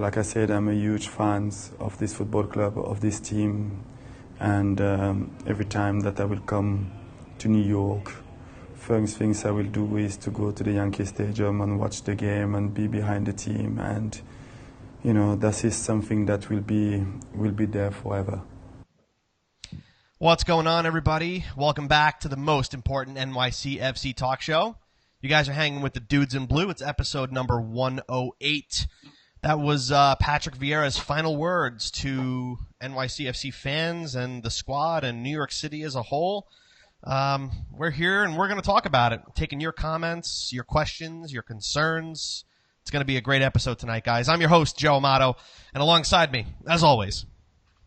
Like I said, I'm a huge fan of this football club, of this team, and every time that I will come to New York, first things I will do is to go to the Yankee Stadium and watch the game and be behind the team, and that is something that will be there forever. What's going on, everybody? Welcome back to the most important NYCFC talk show. You guys are hanging with the Dudes in Blue. It's episode number 108. That was Patrick Vieira's final words to NYCFC fans and the squad and New York City as a whole. We're here and we're going to talk about it, taking your comments, your questions, your concerns. It's going to be a great episode tonight, guys. I'm your host, Joe Amato, and alongside me, as always,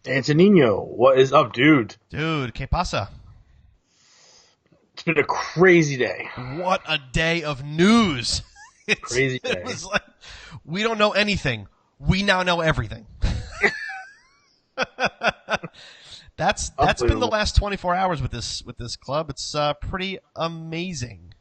Antonino, what is up, dude? Dude, ¿qué pasa? It's been a crazy day. What a day of news. Crazy day. It was like, we don't know anything. We now know everything. That's been the last 24 hours with this club. It's pretty amazing.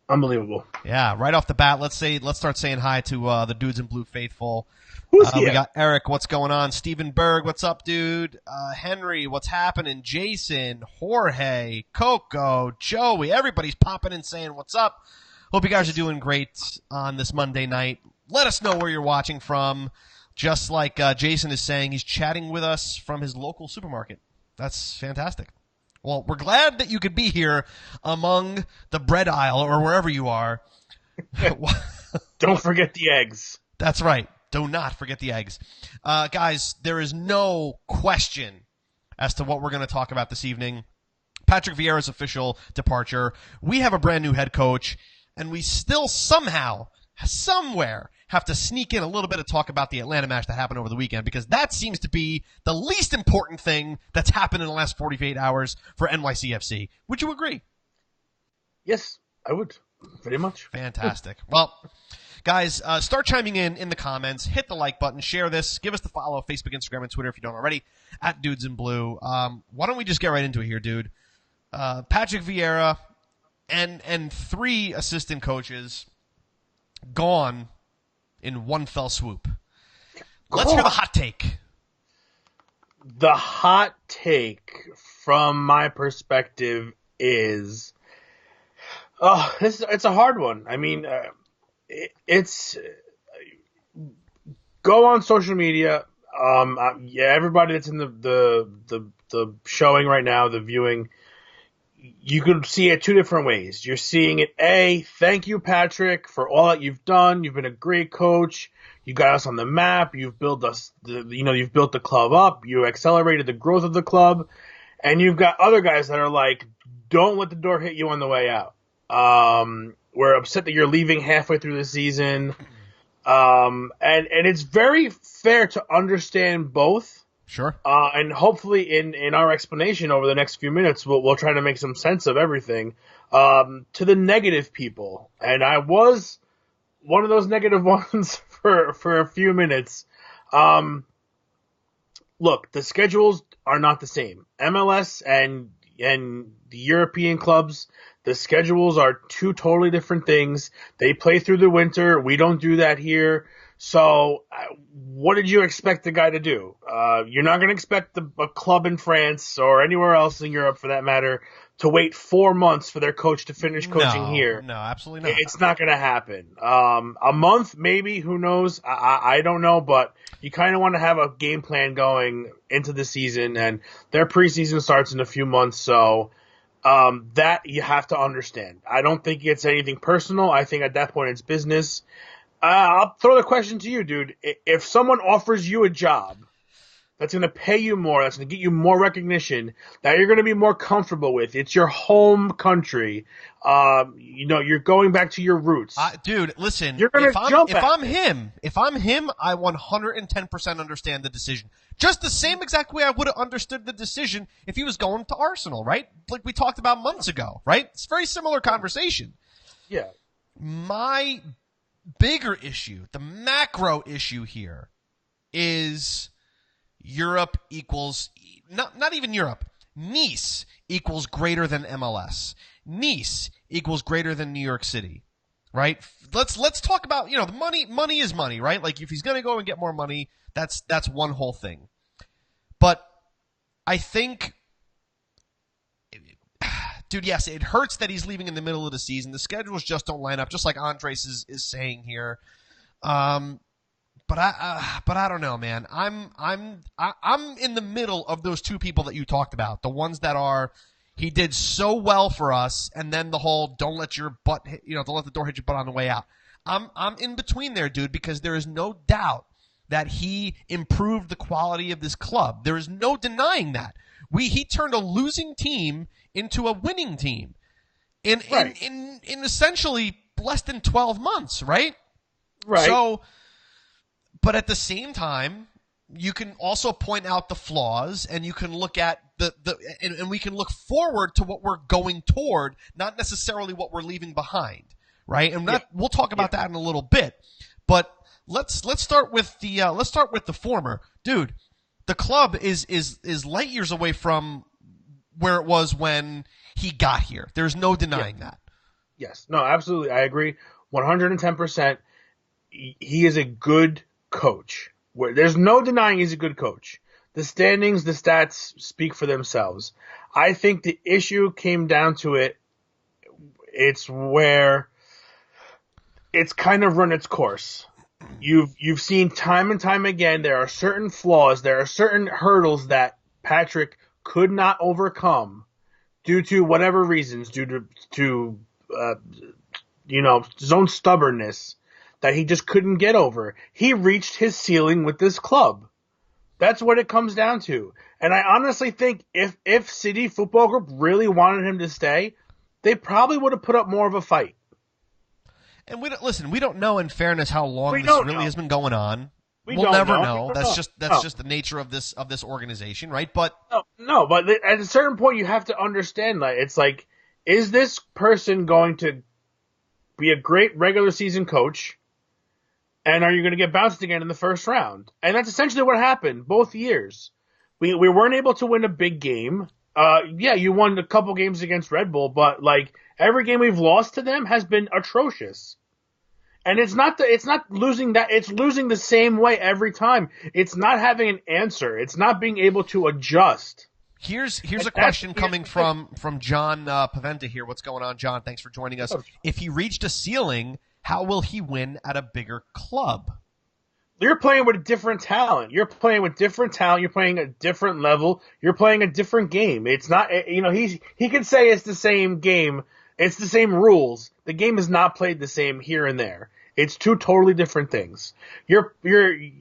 Unbelievable. Yeah, right off the bat, let's start saying hi to the Dudes in Blue faithful. Who's here? We got Eric, what's going on? Steven Berg, what's up, dude? Henry, what's happening? Jason, Jorge, Coco, Joey, everybody's popping and saying what's up. Hope you guys are doing great on this Monday night. Let us know where you're watching from. Just like Jason is saying, he's chatting with us from his local supermarket. That's fantastic. Well, we're glad that you could be here among the bread aisle or wherever you are. Don't forget the eggs. That's right. Do not forget the eggs. Guys, there is no question as to what we're going to talk about this evening. Patrick Vieira's official departure. We have a brand new head coach, and we still somehow, somewhere, have to sneak in a little bit of talk about the Atlanta match that happened over the weekend, because that seems to be the least important thing that's happened in the last 48 hours for NYCFC. Would you agree? Yes, I would. Pretty much. Fantastic. Well, guys, start chiming in the comments. Hit the like button. Share this. Give us the follow. Facebook, Instagram, and Twitter if you don't already. At Dudes in Blue. Why don't we just get right into it here, dude? Patrick Vieira and three assistant coaches gone in one fell swoop. Let's hear the hot take. The hot take from my perspective is, it's a hard one. I mean, it's go on social media. Everybody that's in the showing right now, the viewing, you could see it two different ways. You're seeing it, thank you, Patrick, for all that you've done. You've been a great coach. You got us on the map. You've built you've built the club up. You accelerated the growth of the club. And you've got other guys that are like, don't let the door hit you on the way out. We're upset that you're leaving halfway through the season. And it's very fair to understand both. Sure. And hopefully in our explanation over the next few minutes, we'll try to make some sense of everything. To the negative people, and I was one of those negative ones for a few minutes. Look, the schedules are not the same. MLS and the European clubs, the schedules are two totally different things. They play through the winter. We don't do that here. So what did you expect the guy to do? You're not going to expect a club in France or anywhere else in Europe, for that matter, to wait 4 months for their coach to finish coaching here. No, absolutely not. It's not going to happen. A month, maybe, who knows? I don't know, but you kind of want to have a game plan going into the season, and their preseason starts in a few months, so that you have to understand. I don't think it's anything personal. I think at that point it's business. I'll throw the question to you, dude. If someone offers you a job that's going to pay you more, that's going to get you more recognition, that you're going to be more comfortable with, it's your home country, you're going back to your roots. Dude, listen, you're going to jump if I'm him, I 110% understand the decision. Just the same exact way I would have understood the decision if he was going to Arsenal, right? Like we talked about months ago, right? It's a very similar conversation. Yeah. My bigger issue, the macro issue here, is Europe equals not even Europe. Nice equals greater than MLS. Nice equals greater than New York City. right? Let's talk about, the money. Money is money, right? Like if he's going to go and get more money, that's one whole thing. But I think, dude, yes, it hurts that he's leaving in the middle of the season. The schedules just don't line up, just like Andres is saying here. But I don't know, man. I'm in the middle of those two people that you talked about. The ones that are, he did so well for us, and then the whole don't let your butt hit, don't let the door hit your butt on the way out. I'm in between there, dude, because there is no doubt that he improved the quality of this club. There is no denying that. He turned a losing team into a winning team in essentially less than 12 months, right? Right. So, but at the same time, you can also point out the flaws, and you can look at and we can look forward to what we're going toward, not necessarily what we're leaving behind, right? And we'll talk about that in a little bit. But let's start with the former. Dude, the club is light years away from where it was when he got here. There's no denying that. Yes. No, absolutely. I agree 110%. He is a good coach. There's no denying he's a good coach. The standings, the stats speak for themselves. I think the issue came down to it's where it's kind of run its course. You've seen time and time again there are certain flaws, there are certain hurdles that Patrick could not overcome due to whatever reasons, due to his own stubbornness, that he just couldn't get over. He reached his ceiling with this club. That's what it comes down to. And I honestly think if City Football Group really wanted him to stay, they probably would have put up more of a fight. And we don't know in fairness how long this really has been going on. We'll never know. That's just the nature of this organization, right? But no, but at a certain point you have to understand that it's like, is this person going to be a great regular season coach? And are you going to get bounced again in the first round? And that's essentially what happened both years. We weren't able to win a big game. You won a couple games against Red Bull, but like every game we've lost to them has been atrocious. And it's not losing that. It's losing the same way every time. It's not having an answer. It's not being able to adjust. Here's a question coming from John Paventa here. What's going on, John? Thanks for joining us. If he reached a ceiling, how will he win at a bigger club? You're playing with different talent. You're playing with different talent. You're playing a different level. You're playing a different game. It's not, he can say it's the same game. It's the same rules. The game is not played the same here and there. It's two totally different things. And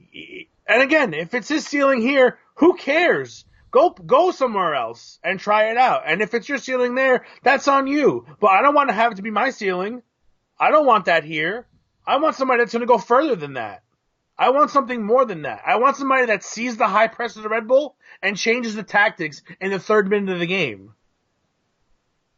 again, if it's his ceiling here, who cares? Go somewhere else and try it out. And if it's your ceiling there, that's on you. But I don't want to have it to be my ceiling. I don't want that here. I want somebody that's going to go further than that. I want something more than that. I want somebody that sees the high press of the Red Bull and changes the tactics in the third minute of the game.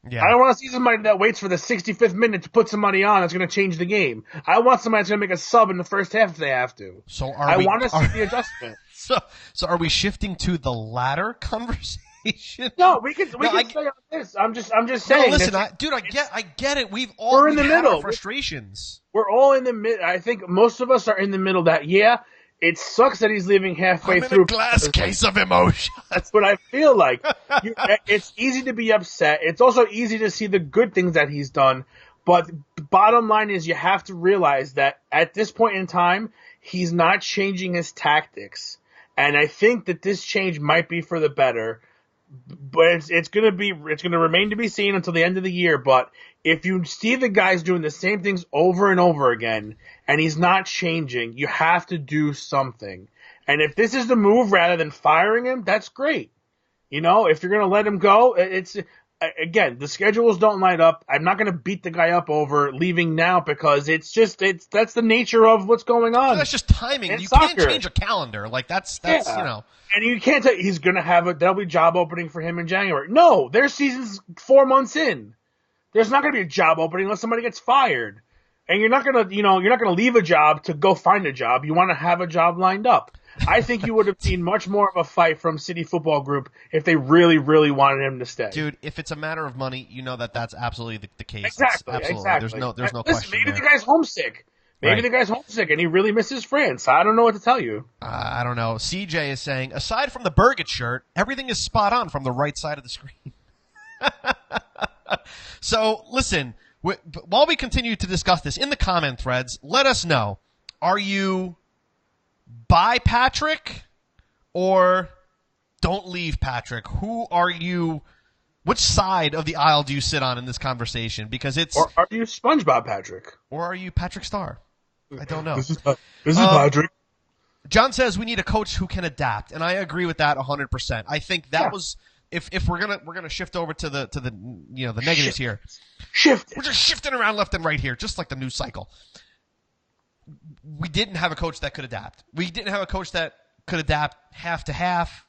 Yeah. I don't want to see somebody that waits for the 65th minute to put somebody on that's going to change the game. I want somebody that's going to make a sub in the first half if they have to. So I want to see the adjustment. So are we shifting to the latter conversation? No, we can stay on this. I'm just saying. No, listen, I get it. We're in the middle. Our frustrations. We're all in the middle. I think most of us are in the middle. It sucks that he's leaving halfway through. A glass case of emotion. That's what I feel like. It's easy to be upset. It's also easy to see the good things that he's done. But the bottom line is you have to realize that at this point in time, he's not changing his tactics. And I think that this change might be for the better. But it's going to remain to be seen until the end of the year. But if you see the guys doing the same things over and over again, and he's not changing, you have to do something. And if this is the move rather than firing him, that's great. If you're going to let him go, again, the schedules don't line up. I'm not going to beat the guy up over leaving now because that's the nature of what's going on. So that's just timing. You can't change a calendar. Like that's. And you can't tell he's going to there'll be job opening for him in January. No, their season's 4 months in. There's not going to be a job opening unless somebody gets fired. and you're not gonna leave a job to go find a job. You want to have a job lined up. I think you would have seen much more of a fight from City Football Group if they really, really wanted him to stay. Dude, if it's a matter of money, you know that's absolutely the case. Exactly. Absolutely. Exactly. There's no Listen, question maybe there. the guy's homesick. Maybe Right. the guy's homesick and he really misses France. I don't know what to tell you. I don't know. CJ is saying, aside from the Burgett shirt, everything is spot on from the right side of the screen. So, listen, while we continue to discuss this in the comment threads, let us know. Are you buy Patrick or don't leave Patrick? Who are you? Which side of the aisle do you sit on in this conversation? Because it's Or are you SpongeBob Patrick? or are you Patrick Star? I don't know. This is Patrick. John says we need a coach who can adapt, and I agree with that 100%. I think that Yeah. was if we're gonna shift over to the the negatives here. Shift. We're just shifting around left and right here, just like the news cycle. We didn't have a coach that could adapt. We didn't have a coach that could adapt half to half.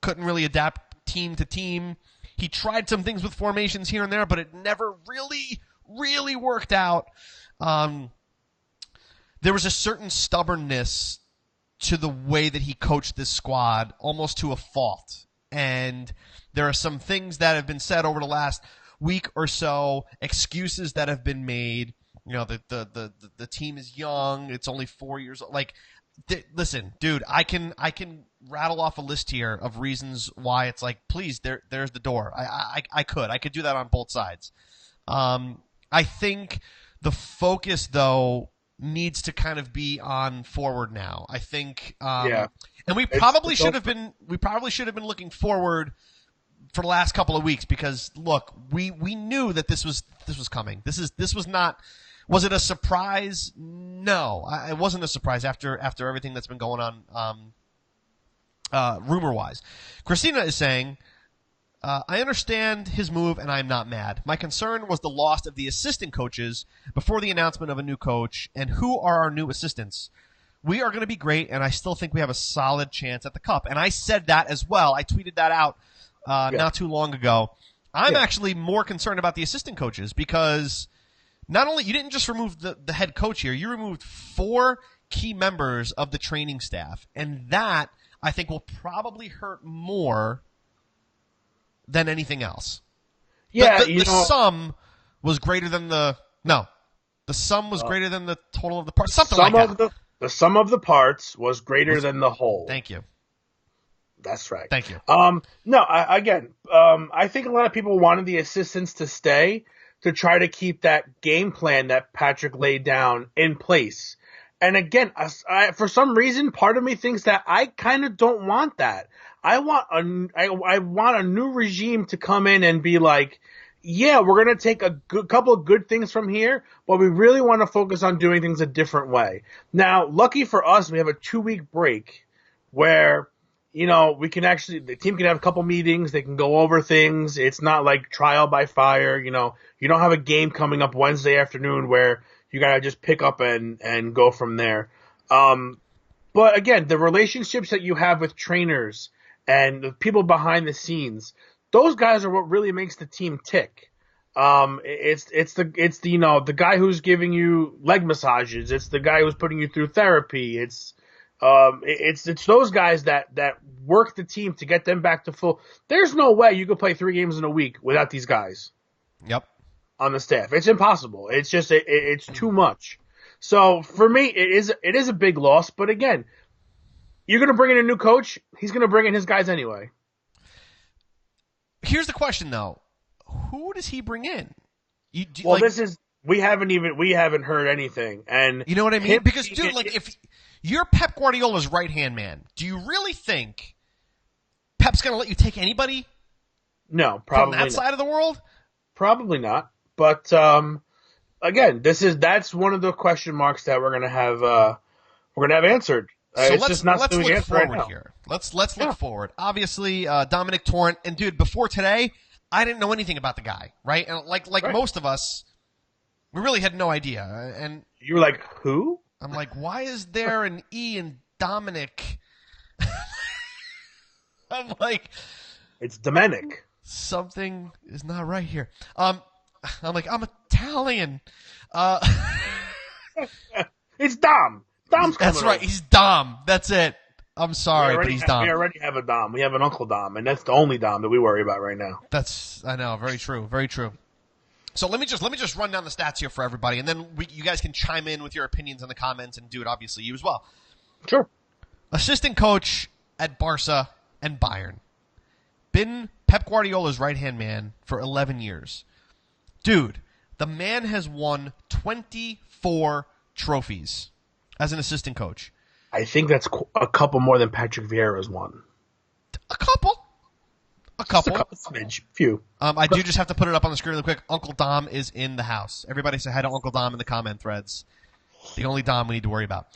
Couldn't really adapt team to team. He tried some things with formations here and there, but it never really worked out. There was a certain stubbornness to the way that he coached this squad, almost to a fault. And there are some things that have been said over the last week or so, excuses that have been made. You know, the team is young. It's only 4 years old. Like, listen, dude, I can rattle off a list here of reasons why it's like, please, there's the door. I could do that on both sides. I think the focus though needs to kind of be on forward now. I think, and we probably should have been looking forward for the last couple of weeks because look, we knew that this was coming. This was not. Was it a surprise? No, it wasn't a surprise after everything that's been going on, rumor-wise. Christina is saying, I understand his move and I'm not mad. My concern was the loss of the assistant coaches before the announcement of a new coach and who are our new assistants. We are going to be great and I still think we have a solid chance at the cup. And I said that as well. I tweeted that out not too long ago. I'm actually more concerned about the assistant coaches because not only you didn't just remove the head coach here, you removed 4 key members of the training staff. And that, I think, will probably hurt more than anything else. Yeah, the sum was greater than the sum was greater than the total of the parts. Something like that. The sum of the parts was greater than the whole. Thank you. That's right. Thank you. I think a lot of people wanted the assistants to stay to try to keep that game plan that Patrick laid down in place. And again, for some reason, part of me thinks that I kind of don't want that. I want a new regime to come in and be like, yeah, we're going to take a couple of good things from here, but we really want to focus on doing things a different way. Now, lucky for us, we have a 2-week break where, the team can have a couple meetings. They can go over things. It's not like trial by fire. You don't have a game coming up Wednesday afternoon where you got to just pick up and go from there. But again, the relationships that you have with trainers and the people behind the scenes, those guys are what really makes the team tick. It's the guy who's giving you leg massages. It's the guy who's putting you through therapy. It's those guys that work the team to get them back to full. There's no way you could play 3 games in a week without these guys. Yep. On the staff. It's impossible. It's just, it's too much. So for me, it is a big loss, but again, you're going to bring in a new coach. He's going to bring in his guys anyway. Here's the question though. Who does he bring in? We haven't heard anything. And you know what I mean? Because dude, if you're Pep Guardiola's right-hand man, do you really think Pep's going to let you take anybody? No, probably from that side of the world? Probably not. But again, that's one of the question marks that we're going to have answered. So let's look forward here. Let's look forward. Obviously, Dominic Torrent, and dude, before today, I didn't know anything about the guy, right? And like most of us, we really had no idea. And you were like, who? I'm like, why is there an E in Dominic? I'm like, it's Dominic. Something is not right here. I'm like, I'm Italian. It's Dom. Dom's coming. That's right. over. He's Dom. That's it. I'm sorry, but he's Dom. We already have a Dom. We have an Uncle Dom, and that's the only Dom that we worry about right now. I know. Very true. Very true. So let me just run down the stats here for everybody, and then you guys can chime in with your opinions in the comments and do it, obviously, you as well. Sure. Assistant coach at Barca and Bayern. Been Pep Guardiola's right-hand man for 11 years. Dude, the man has won 24 trophies as an assistant coach. I think that's a couple more than Patrick Vieira's won. A couple. Just a couple smidge. Few. I do just have to put it up on the screen really quick. Uncle Dom is in the house. Everybody say hi to Uncle Dom in the comment threads. The only Dom we need to worry about.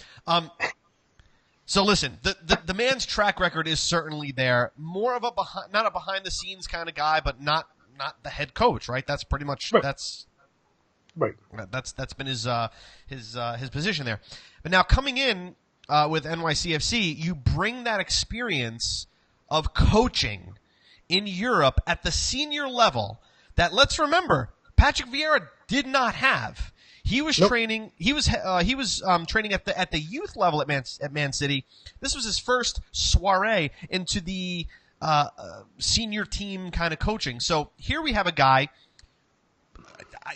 So listen, the man's track record is certainly there. More of not a behind the scenes kind of guy, but not the head coach, right? That's pretty much right. That's been his position there. But now coming in with NYCFC, you bring that experience of coaching in Europe at the senior level that, let's remember, Patrick Vieira did not have. He was training. He was training at the youth level at Man City. This was his first soiree into the senior team kind of coaching. So here we have a guy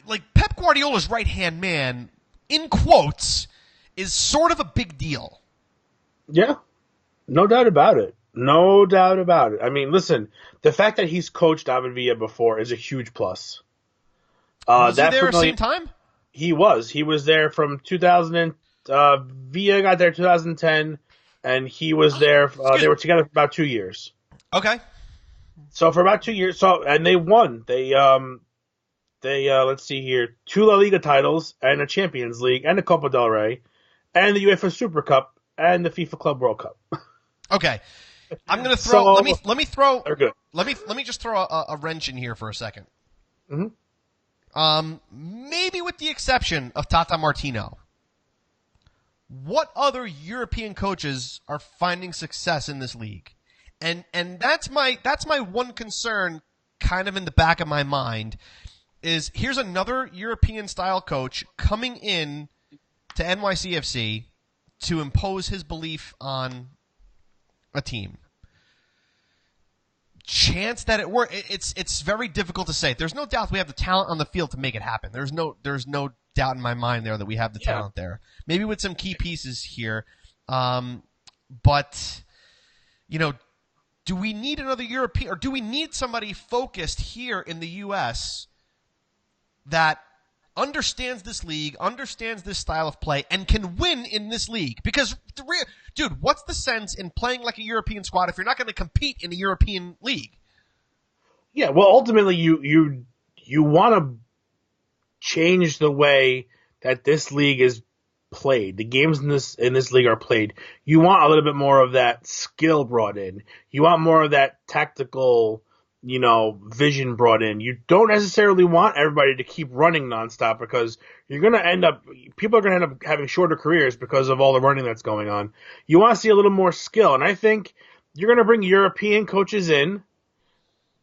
like Pep Guardiola's right hand man, in quotes, is sort of a big deal. Yeah, no doubt about it. No doubt about it. I mean, listen, the fact that he's coached David Villa before is a huge plus. Was he there at the same time? He was. He was there from 2000. Villa got there 2010, and he was there. They were together for about 2 years. Okay. So for about 2 years. And they won. They let's see here, 2 La Liga titles and a Champions League and a Copa del Rey, and the UEFA Super Cup and the FIFA Club World Cup. Okay. I'm gonna throw. So, let me throw. They're good. Let me just throw a wrench in here for a second. Mm-hmm. Maybe with the exception of Tata Martino, what other European coaches are finding success in this league? And that's my one concern, kind of in the back of my mind, is here's another European style coach coming in to NYCFC to impose his belief on a team. Chance that it works. It's very difficult to say. There's no doubt we have the talent on the field to make it happen. There's no doubt in my mind there that we have the talent there. Maybe with some key pieces here, but do we need another European, or do we need somebody focused here in the U.S. that understands this league, understands this style of play, and can win in this league? Because, dude, what's the sense in playing like a European squad if you're not going to compete in the European league? Yeah, well, ultimately, you want to change the way that this league is played. The games in this league are played. You want a little bit more of that skill brought in. You want more of that tactical, vision brought in. You don't necessarily want everybody to keep running nonstop, because people are going to end up having shorter careers because of all the running that's going on. You want to see a little more skill, and I think you're going to bring European coaches in.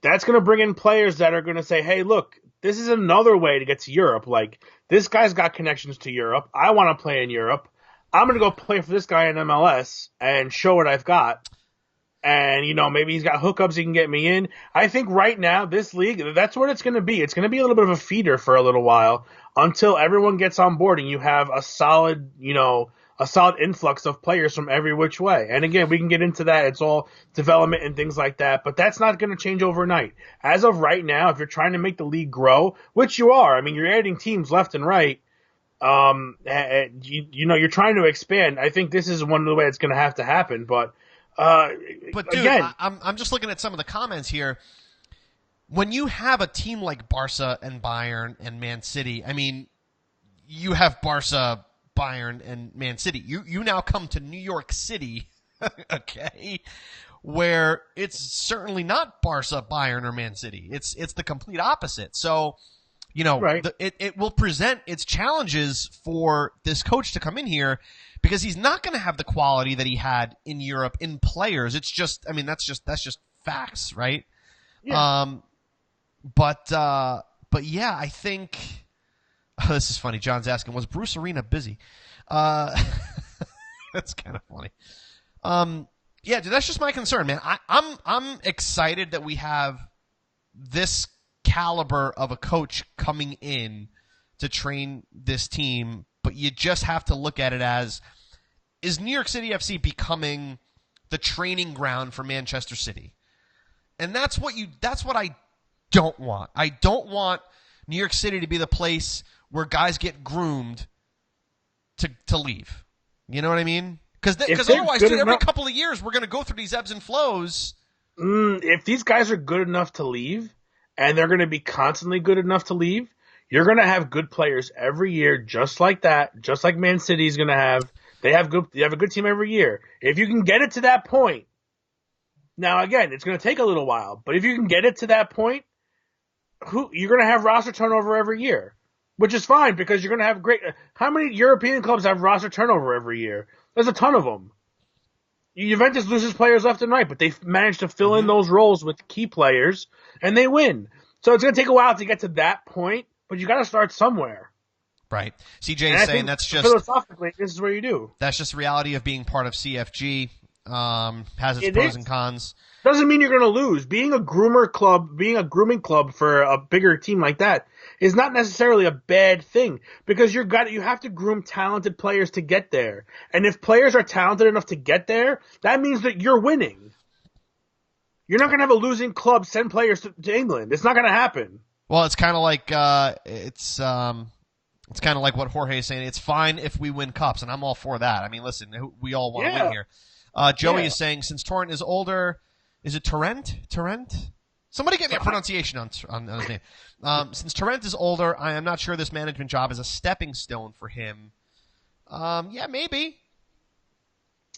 That's going to bring in players that are going to say, hey, look, this is another way to get to Europe. Like, this guy's got connections to Europe. I want to play in Europe. I'm going to go play for this guy in MLS and show what I've got. And, maybe he's got hookups he can get me in. I think right now, this league, that's what it's going to be. It's going to be a little bit of a feeder for a little while until everyone gets on board and you have a solid influx of players from every which way. And again, we can get into that. It's all development and things like that, but that's not going to change overnight. As of right now, if you're trying to make the league grow, which you are, I mean, you're adding teams left and right. You're trying to expand. I think this is one of the ways it's going to have to happen, but dude, again, I'm just looking at some of the comments here. When you have a team like Barca and Bayern and Man City, I mean, you have Barca, Bayern, and Man City. You now come to New York City, okay, where it's certainly not Barca, Bayern, or Man City. It's the complete opposite. So, right. It will present its challenges for this coach to come in here, because he's not going to have the quality that he had in Europe in players. It's just, I mean, that's just facts, right? Yeah. But yeah, I think Oh, this is funny. John's asking, was Bruce Arena busy? That's kind of funny. Yeah, dude, that's just my concern, man. I'm excited that we have this caliber of a coach coming in to train this team, but you just have to look at it as, is New York City FC becoming the training ground for Manchester City? And that's what I don't want. I don't want New York City to be the place where guys get groomed to leave. You know what I mean? Because otherwise, dude, every couple of years we're going to go through these ebbs and flows. If these guys are good enough to leave, and they're going to be constantly good enough to leave, you're going to have good players every year, just like that, just like Man City is going to have. They have a good team every year. If you can get it to that point, now again, it's going to take a little while, but if you can get it to that point, you're going to have roster turnover every year, which is fine because you're going to have great. How many European clubs have roster turnover every year? There's a ton of them. Juventus loses players left and right, but they manage to fill in those roles with key players, and they win. So it's going to take a while to get to that point, but you got to start somewhere. Right. CJ is saying that's just philosophically, this is where you do. That's just the reality of being part of CFG. Has its pros and cons. Doesn't mean you're going to lose. Being a grooming club for a bigger team like that is not necessarily a bad thing because you have to groom talented players to get there. And if players are talented enough to get there, that means that you're winning. You're not going to have a losing club send players to England. It's not going to happen. Well, it's kind of like it's kind of like what Jorge is saying. It's fine if we win cups, and I'm all for that. I mean, listen, we all want to win here. Joey is saying, since Torrent is older, is it Torrent? Somebody get me a pronunciation on his name. Since Torrent is older, I am not sure this management job is a stepping stone for him. Yeah, maybe.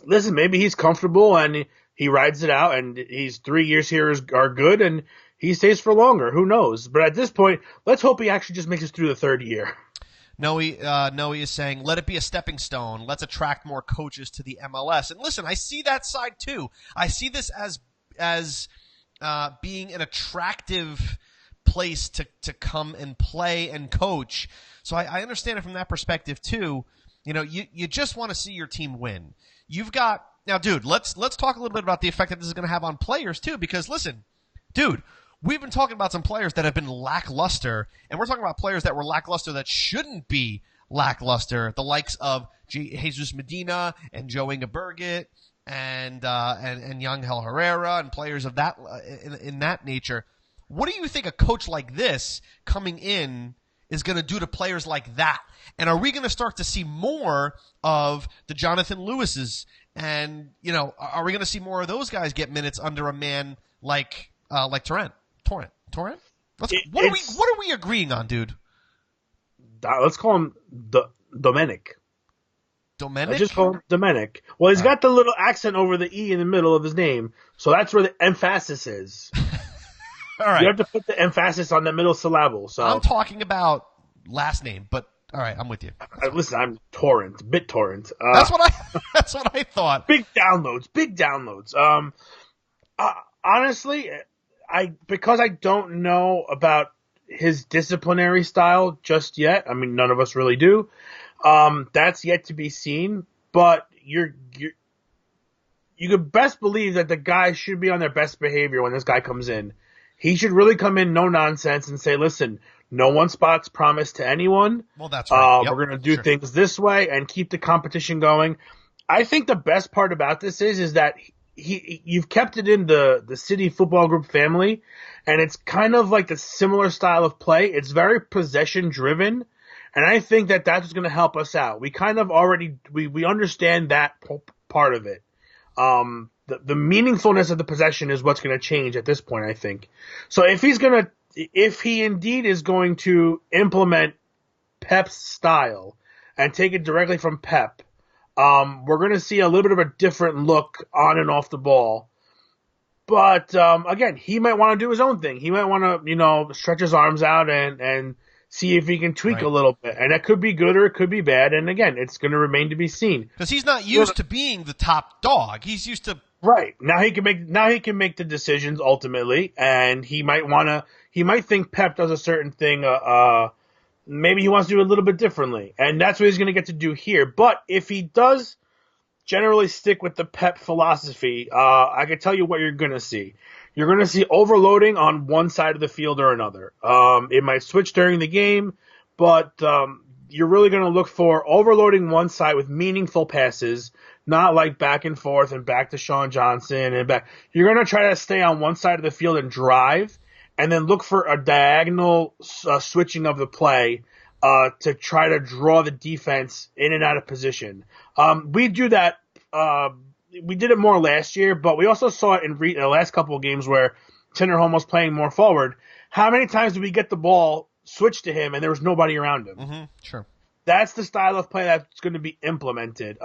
Listen, maybe he's comfortable and he rides it out, and he's 3 years here are good, and he stays for longer. Who knows? But at this point, let's hope he actually just makes it through the third year. Noe is saying, let it be a stepping stone. Let's attract more coaches to the MLS. And listen, I see that side too. I see this as being an attractive place to come and play and coach. So I understand it from that perspective too. You know, you just want to see your team win. You've got now, dude. Let's talk a little bit about the effect that this is going to have on players too. Because listen, dude. We've been talking about some players that have been lackluster, and we're talking about players that were lackluster that shouldn't be lackluster, the likes of Jesus Medina and Joe Inga Birgit and Yangel Herrera and players of that in that nature. What do you think a coach like this coming in is going to do to players like that? And are we going to start to see more of the Jonathan Lewises? And, you know, are we going to see more of those guys get minutes under a man like Torrent? Torrent? What are we agreeing on, dude? Let's call him Domenic. Domenic? I just call him Domenic. Well, he's got the little accent over the E in the middle of his name, so that's where the emphasis is. All right. You have to put the emphasis on the middle syllable. So I'm talking about last name, but all right, I'm with you. Listen, I'm BitTorrent. That's what I thought. Big downloads. Honestly, because I don't know about his disciplinary style just yet. I mean, none of us really do. That's yet to be seen. But you could best believe that the guy should be on their best behavior when this guy comes in. He should really come in no nonsense and say, "Listen, no one spot's promised to anyone. Well, that's right. We're going to do things this way and keep the competition going." I think the best part about this is that you've kept it in the City Football Group family, and it's kind of like the similar style of play. It's very possession driven, and I think that that's going to help us out. We kind of already we understand that part of it. The meaningfulness of the possession is what's going to change at this point, I think. So if he indeed is going to implement Pep's style and take it directly from Pep, we're going to see a little bit of a different look on and off the ball. But, again, he might want to do his own thing. He might want to, stretch his arms out and see if he can tweak a little bit. And that could be good or it could be bad. And, again, it's going to remain to be seen. Because he's not used to being the top dog. He's used to... Right. Now he can make the decisions ultimately. And he might think Pep does a certain thing, maybe he wants to do it a little bit differently, and that's what he's going to get to do here. But if he does generally stick with the Pep philosophy, I can tell you what you're going to see. You're going to see overloading on one side of the field or another. It might switch during the game, but you're really going to look for overloading one side with meaningful passes, not like back and forth and back to Sean Johnson and back. You're going to try to stay on one side of the field and drive, and then look for a diagonal switching of the play to try to draw the defense in and out of position. We do that. We did it more last year, but we also saw it in the last couple of games where Tinnerholm was playing more forward. How many times did we get the ball switched to him and there was nobody around him? Mm-hmm. Sure. That's the style of play that's going to be implemented.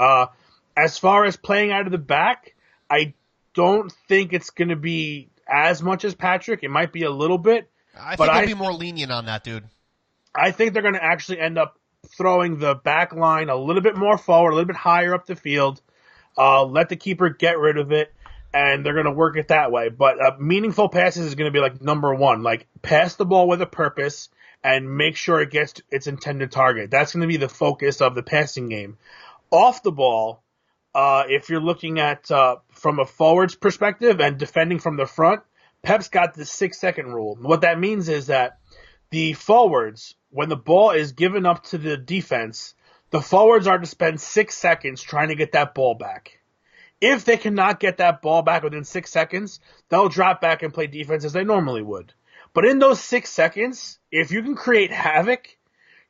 As far as playing out of the back, I don't think it's going to be as much as Patrick. It might be a little bit. I think I'd be more lenient on that, dude. I think they're going to actually end up throwing the back line a little bit more forward, a little bit higher up the field. Let the keeper get rid of it, and they're going to work it that way. But meaningful passes is going to be like number one. Like, pass the ball with a purpose and make sure it gets its intended target. That's going to be the focus of the passing game. Off the ball, if you're looking at from a forward's perspective and defending from the front, Pep's got the 6-second rule. What that means is that the forwards, when the ball is given up to the defense, the forwards are to spend 6 seconds trying to get that ball back. If they cannot get that ball back within 6 seconds, they'll drop back and play defense as they normally would. But in those 6 seconds, if you can create havoc,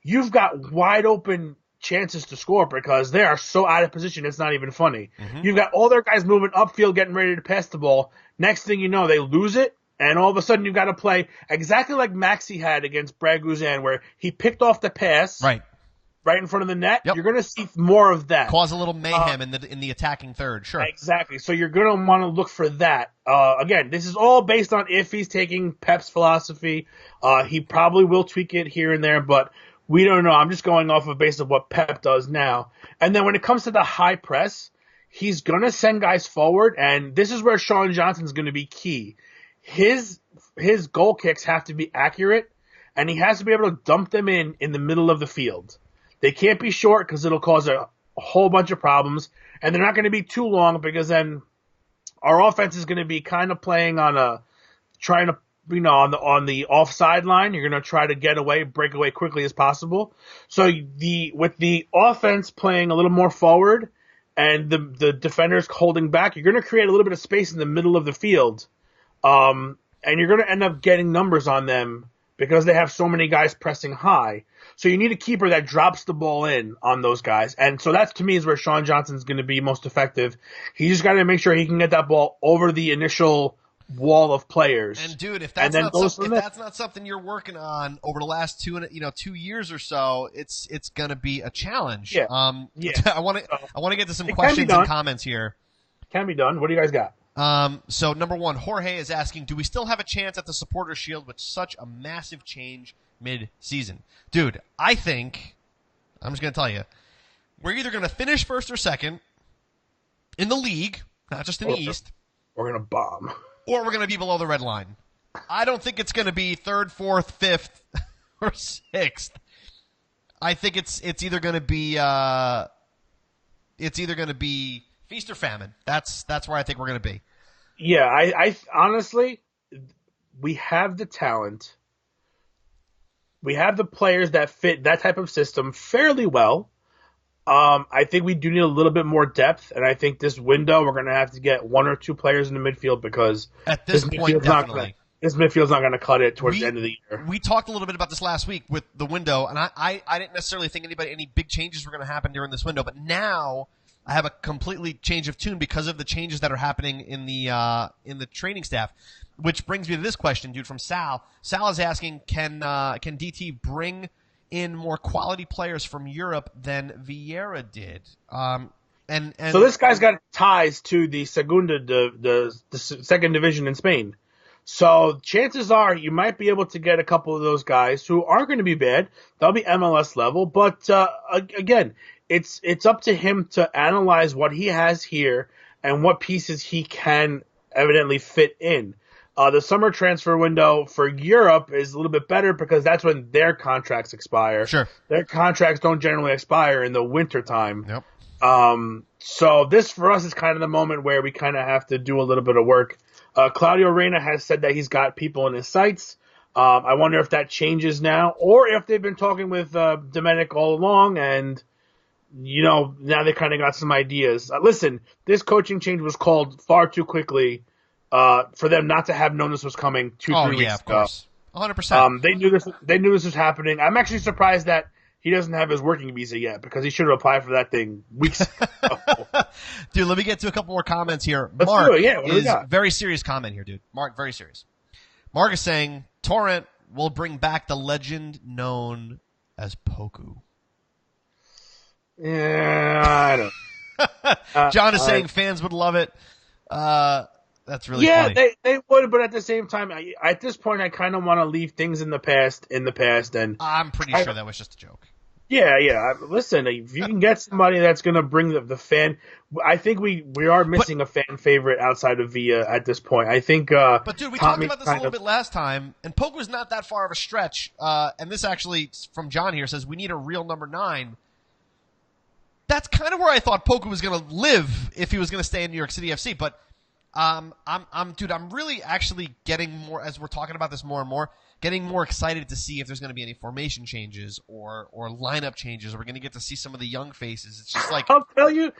you've got wide open chances to score because they are so out of position it's not even funny. Mm-hmm. You've got all their guys moving upfield getting ready to pass the ball. Next thing you know, they lose it, and all of a sudden you've got to play exactly like Maxey had against Brad Guzan, where he picked off the pass right in front of the net. Yep. You're going to see more of that. Cause a little mayhem in the attacking third, sure. Exactly. So you're going to want to look for that. Again, this is all based on if he's taking Pep's philosophy. He probably will tweak it here and there, but we don't know. I'm just going off of base of what Pep does now. And then when it comes to the high press, he's going to send guys forward, and this is where Sean Johnson's going to be key. His goal kicks have to be accurate, and he has to be able to dump them in the middle of the field. They can't be short because it'll cause a whole bunch of problems, and they're not going to be too long because then our offense is going to be kind of playing on on the offside line. You're going to try to break away quickly as possible. So with the offense playing a little more forward and the defenders holding back, you're going to create a little bit of space in the middle of the field, and you're going to end up getting numbers on them because they have so many guys pressing high. So you need a keeper that drops the ball in on those guys. And so that's, to me, is where Sean Johnson's going to be most effective. He just got to make sure he can get that ball over the initial wall of players. And dude, if that's not something you're working on over the last 2 years or so, it's going to be a challenge. Yeah. I want to get to some questions and comments here. Can be done. What do you guys got? So number one, Jorge is asking, do we still have a chance at the Supporters Shield with such a massive change mid-season? Dude, I think, I'm just going to tell you, we're either going to finish first or second in the league, not just in the East. We're going to bomb. Or we're going to be below the red line. I don't think it's going to be third, fourth, fifth, or sixth. I think it's either going to be feast or famine. That's where I think we're going to be. Yeah, I honestly, we have the talent. We have the players that fit that type of system fairly well. I think we do need a little bit more depth, and I think this window we're going to have to get 1 or 2 players in the midfield because at this point, definitely. This midfield's not going to cut it towards the end of the year. We talked a little bit about this last week with the window, and I didn't necessarily think any big changes were going to happen during this window, but now I have a completely change of tune because of the changes that are happening in the training staff. Which brings me to this question, dude, from Sal. Sal is asking, can DT bring in more quality players from Europe than Vieira did? And so this guy's got ties to the Segunda, the second division in Spain. So chances are you might be able to get a couple of those guys who aren't going to be bad. They'll be MLS level, but again, it's up to him to analyze what he has here and what pieces he can evidently fit in. The summer transfer window for Europe is a little bit better because that's when their contracts expire. Sure. Their contracts don't generally expire in the winter time. Yep. So this for us is kind of the moment where we kind of have to do a little bit of work. Claudio Reyna has said that he's got people in his sights. I wonder if that changes now or if they've been talking with Domenic all along and, now they kind of got some ideas. Listen, this coaching change was called far too quickly for them not to have known this was coming 2-3 weeks ago. Of course. 100%. They knew this was happening. I'm actually surprised that he doesn't have his working visa yet because he should have applied for that thing weeks ago. Dude, let me get to a couple more comments here. Let's Mark do it. Yeah, what do we is got? very serious comment here, dude. Mark, very serious. Mark is saying Torrent will bring back the legend known as Poku. Yeah, I don't. John is saying fans would love it. That's really funny. Yeah, they would, but at the same time, at this point, I kind of want to leave things in the past, and I'm pretty sure that was just a joke. Yeah. Listen, if you can get somebody that's going to bring the fan, I think we are missing a fan favorite outside of Villa at this point. I think. But dude, we talked Tommy about this a little bit last time, and Poku's not that far of a stretch. And this actually from John here says we need a real number 9. That's kind of where I thought Poku was going to live if he was going to stay in New York City FC. But I'm really actually getting more as we're talking about this more and more, getting more excited to see if there's going to be any formation changes or lineup changes. Or we're going to get to see some of the young faces. It's just like I'll tell you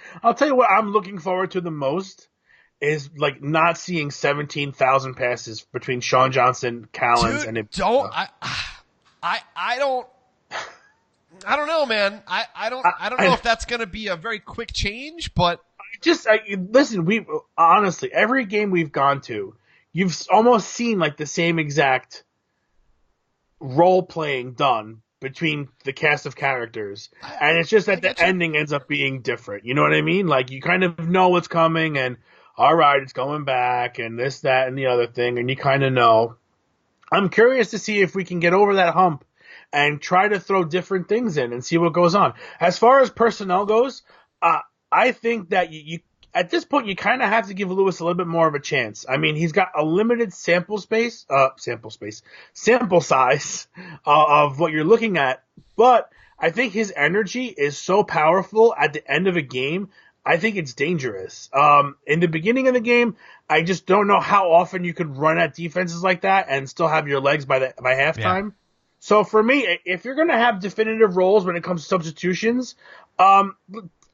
what I'm looking forward to the most is like not seeing 17,000 passes between Sean Johnson, Callens, and I don't know, man. I don't know if that's going to be a very quick change, but listen. We honestly, every game we've gone to, you've almost seen like the same exact role playing done between the cast of characters, and it's just that the ending ends up being different. You know what I mean? Like you kind of know what's coming, and all right, it's going back, and this, that, and the other thing, and you kind of know. I'm curious to see if we can get over that hump and try to throw different things in and see what goes on. As far as personnel goes, I think that you at this point you kind of have to give Lewis a little bit more of a chance. I mean, he's got a limited sample size of what you're looking at, but I think his energy is so powerful at the end of a game. I think it's dangerous. In the beginning of the game, I just don't know how often you could run at defenses like that and still have your legs by halftime. Yeah. So for me, if you're going to have definitive roles when it comes to substitutions, I'm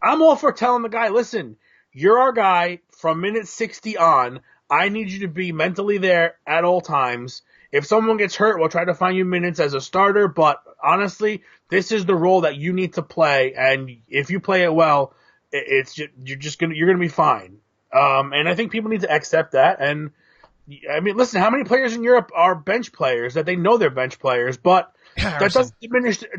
all for telling the guy, listen, you're our guy from minute 60 on. I need you to be mentally there at all times. If someone gets hurt, we'll try to find you minutes as a starter. But honestly, this is the role that you need to play. And if you play it well, you're gonna be fine. And I think people need to accept that. And I mean, listen, how many players in Europe are bench players that they know they're bench players, but that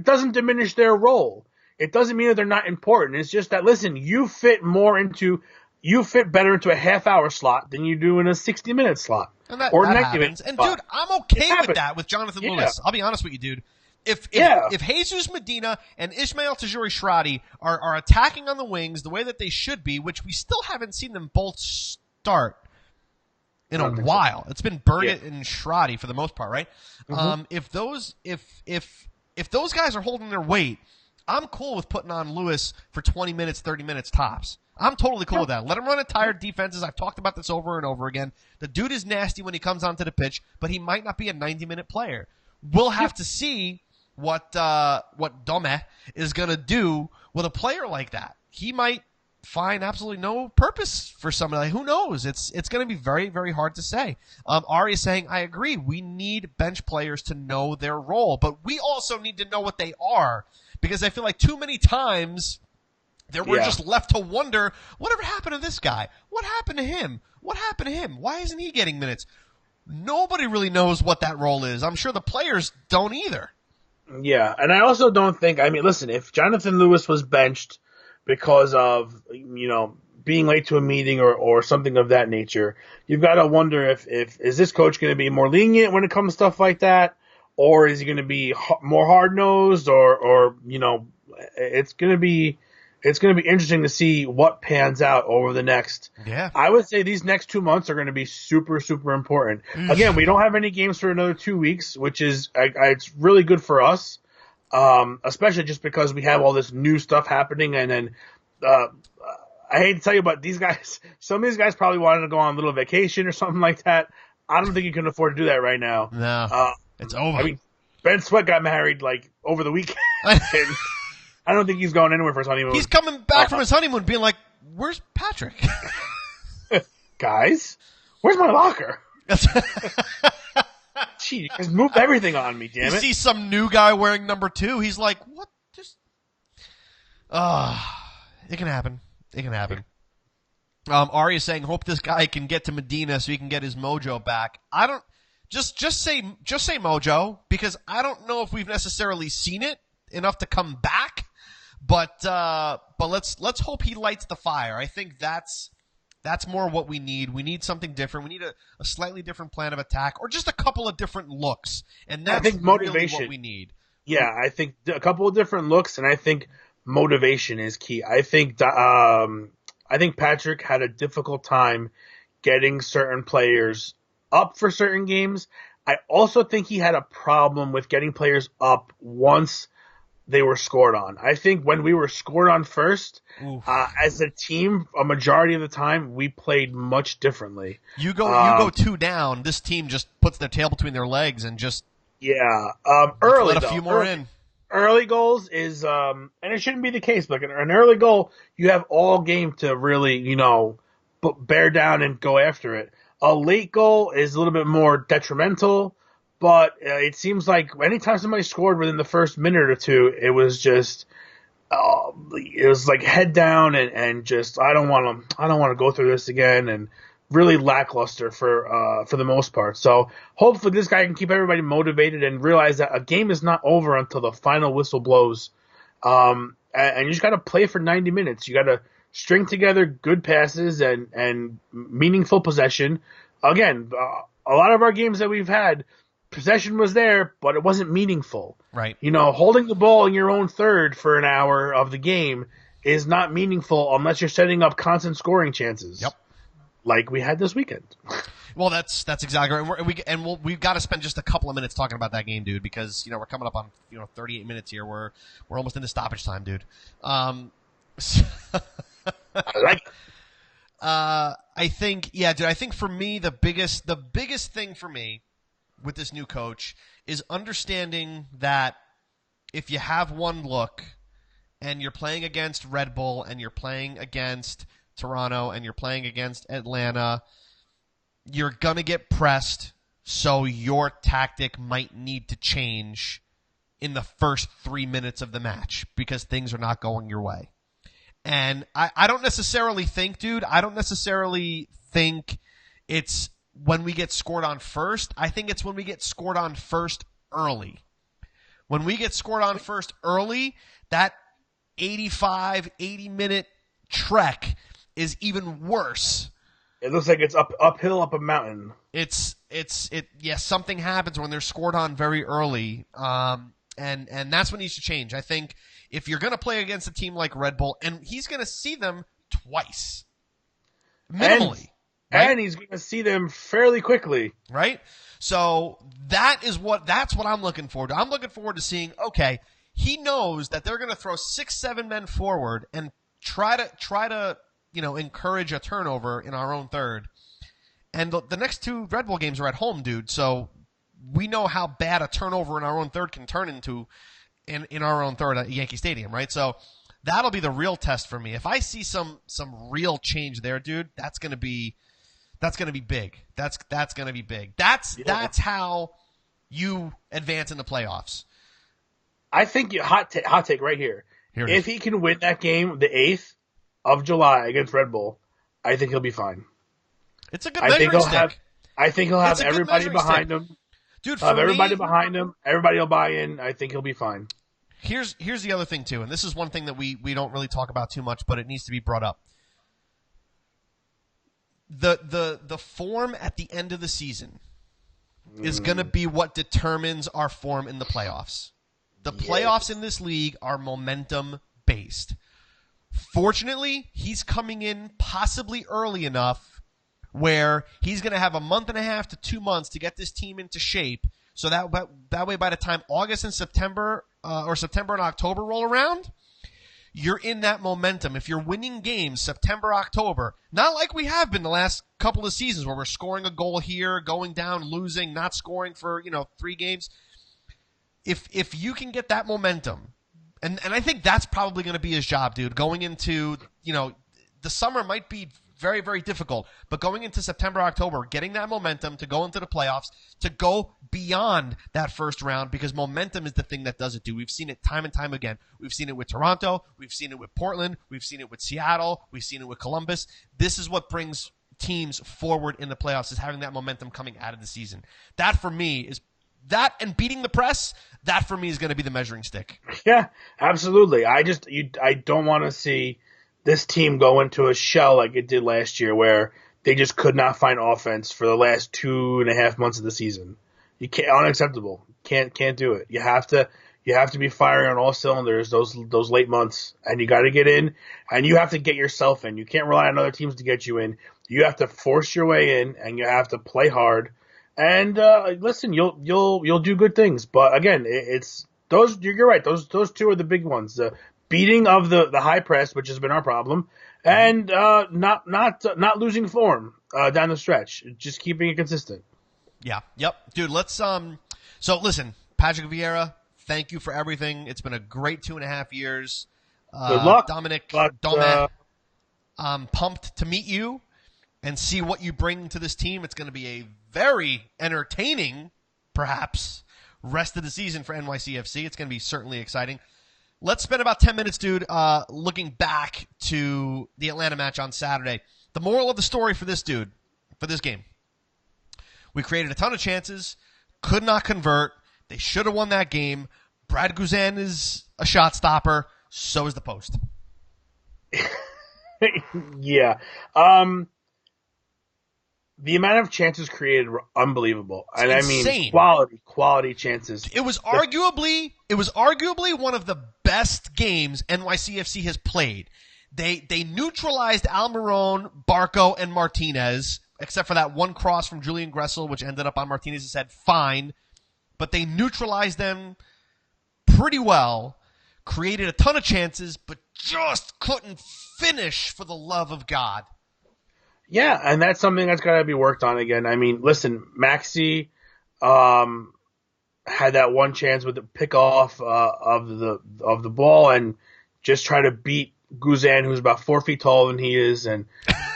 doesn't diminish their role. It doesn't mean that they're not important. It's just that, listen, you fit better into a half-hour slot than you do in a 60-minute slot. And that 90-minute happens. And dude, I'm okay with that with Jonathan Lewis. I'll be honest with you, dude. If Jesus Medina and Ismail Tajuri-Shradi are attacking on the wings the way that they should be, which we still haven't seen them both start in a while. It's been Burgett and Shradi for the most part, right? Mm-hmm. If those guys are holding their weight, I'm cool with putting on Lewis for 20 minutes, 30 minutes tops. I'm totally cool with that. Let him run entire defenses. I've talked about this over and over again. The dude is nasty when he comes onto the pitch, but he might not be a 90-minute player. We'll have to see what Dome is going to do with a player like that. He might find absolutely no purpose for somebody. Who knows? It's going to be very, very hard to say. Ari is saying, I agree. We need bench players to know their role, but we also need to know what they are, because I feel like too many times we're just left to wonder, whatever happened to this guy? What happened to him? What happened to him? Why isn't he getting minutes? Nobody really knows what that role is. I'm sure the players don't either. Yeah, and I also don't think, I mean, listen, if Jonathan Lewis was benched because of, being late to a meeting or something of that nature, you've got to wonder if is this coach going to be more lenient when it comes to stuff like that, or is he going to be more hard-nosed, or it's going to be It's going to be interesting to see what pans out over the next. Yeah. I would say these next 2 months are going to be super, super important. Again, we don't have any games for another 2 weeks, which is it's really good for us, especially just because we have all this new stuff happening. And then I hate to tell you, but these guys, some of these guys probably wanted to go on a little vacation or something like that. I don't think you can afford to do that right now. No, it's over. I mean, Ben Sweat got married like over the weekend. I don't think he's going anywhere for his honeymoon. He's coming back from his honeymoon being like, where's Patrick? Guys, where's my locker? Gee, you guys moved everything on me, damn You it. see some new guy wearing number 2. He's like, what? Just, it can happen. It can happen. Ari is saying, hope this guy can get to Medina so he can get his mojo back. I don't, just say mojo, because I don't know if we've necessarily seen it enough to come back. But let's hope he lights the fire. I think that's more what we need. We need something different. We need a slightly different plan of attack, or just a couple of different looks. And that's I think motivation. really what we need. Yeah, I think a couple of different looks, and I think motivation is key. I think Patrick had a difficult time getting certain players up for certain games. I also think he had a problem with getting players up once they were scored on. I think when we were scored on first, as a team, a majority of the time, we played much differently. You go 2 down, this team just puts their tail between their legs and just early let a few more in. Early goals is, and it shouldn't be the case, but an early goal, you have all game to really, bear down and go after it. A late goal is a little bit more detrimental. But it seems like anytime somebody scored within the first minute or two, it was just it was like head down and just I don't want to go through this again, and really lackluster for the most part. So hopefully this guy can keep everybody motivated and realize that a game is not over until the final whistle blows. And you just got to play for 90 minutes. You got to string together good passes and meaningful possession. Again, a lot of our games that we've had, possession was there, but it wasn't meaningful. Right. Holding the ball in your own third for an hour of the game is not meaningful unless you're setting up constant scoring chances. Yep. Like we had this weekend. Well, that's exactly right. We've got to spend just a couple of minutes talking about that game, dude, because we're coming up on 38 minutes here. We're almost into stoppage time, dude. I like it. I think for me the biggest thing for me with this new coach is understanding that if you have one look and you're playing against Red Bull and you're playing against Toronto and you're playing against Atlanta, you're going to get pressed, so your tactic might need to change in the first 3 minutes of the match because things are not going your way. And I don't necessarily think, dude, it's when we get scored on first. I think it's when we get scored on first early. When we get scored on first early, that 80-minute trek is even worse. It looks like it's uphill up a mountain. Something happens when they're scored on very early. And that's what needs to change. I think if you're going to play against a team like Red Bull, and he's going to see them twice, minimally. And he's going to see them fairly quickly. Right? So that's what I'm looking forward to. I'm looking forward to seeing, okay, he knows that they're going to throw 6-7 men forward and try to encourage a turnover in our own third. And the next 2 Red Bull games are at home, dude. So we know how bad a turnover in our own third can turn into in our own third at Yankee Stadium, right? So that'll be the real test for me. If I see some real change there, dude, that's going to be big. That's going to be big. That's how you advance in the playoffs. I think hot take right here. If he can win that game, the 8th of July against Red Bull, I think he'll be fine. It's a good measuring stick. I think he'll have everybody behind him. Dude, everybody behind him. Everybody will buy in. I think he'll be fine. Here's the other thing too, and this is one thing that we don't really talk about too much, but it needs to be brought up. The form at the end of the season is going to be what determines our form in the playoffs. The playoffs in this league are momentum based. Fortunately, he's coming in possibly early enough where he's going to have a month and a half to 2 months to get this team into shape. So that way, by the time August and September or September and October roll around, you're in that momentum. If you're winning games September, October, not like we have been the last couple of seasons where we're scoring a goal here, going down, losing, not scoring for 3 games. If you can get that momentum, and I think that's probably going to be his job, dude. Going into the summer might be very, very difficult. But going into September, October, getting that momentum to go into the playoffs, to go beyond that first round, because momentum is the thing that does it, dude. We've seen it time and time again. We've seen it with Toronto. We've seen it with Portland. We've seen it with Seattle. We've seen it with Columbus. This is what brings teams forward in the playoffs, is having that momentum coming out of the season. That, for me, is that, and beating the press, that for me is going to be the measuring stick. Yeah, absolutely. I don't want to see this team go into a shell like it did last year, where they just could not find offense for the last 2.5 months of the season. You can't, unacceptable. Can't do it. You have to be firing on all cylinders those late months, and you got to get in, and you have to get yourself in. You can't rely on other teams to get you in. You have to force your way in, and you have to play hard. And listen, you'll do good things. But again, it's those. You're right. Those two are the big ones. The beating of the high press, which has been our problem, and not losing form down the stretch. Just keeping it consistent. Yeah. Yep. Dude, let's so listen, Patrick Vieira, thank you for everything. It's been a great 2.5 years. Good luck, Dominic. but, I'm pumped to meet you and see what you bring to this team. It's going to be a very entertaining, perhaps, rest of the season for NYCFC. It's going to be certainly exciting. Let's spend about 10 minutes, dude, looking back to the Atlanta match on Saturday. The moral of the story for this dude, for this game: we created a ton of chances, could not convert. They should have won that game. Brad Guzan is a shot stopper. So is the post. Yeah. The amount of chances created were unbelievable. It's and insane. I mean, quality chances. It was arguably one of the best games NYCFC has played. They neutralized Almiron, Barco, and Martinez, except for that one cross from Julian Gressel, which ended up on Martinez's head. Fine. But they neutralized them pretty well, created a ton of chances, but just couldn't finish, for the love of God. Yeah, and that's something that's got to be worked on again. I mean, listen, Maxi had that one chance with the pick-off of the ball and just try to beat Guzan, who's about 4 feet taller than he is. And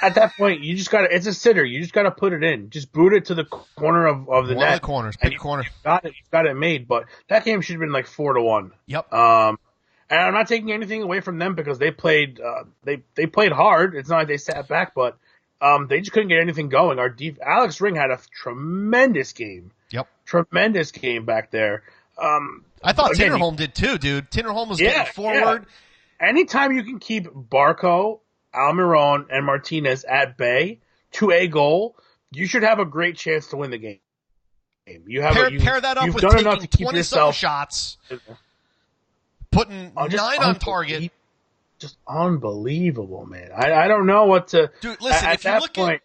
at that point, you just got to – it's a sitter. You just got to put it in. Just boot it to the corner of the net. One of the corners, big corner. You've got it made. But that game should have been like 4-1. Yep. And I'm not taking anything away from them because they played they played hard. It's not like they sat back, but they just couldn't get anything going. Alex Ring had a tremendous game. Yep. Tremendous game back there. I thought Tinnerholm did too, dude. Tinnerholm was getting forward. Yeah. Anytime you can keep Barco, Almiron, and Martinez at bay to a goal, you should have a great chance to win the game. You have pair that up with taking 20-some shots, putting 9 on target. Just unbelievable, man. I don't know what to. Dude, listen. If you look point,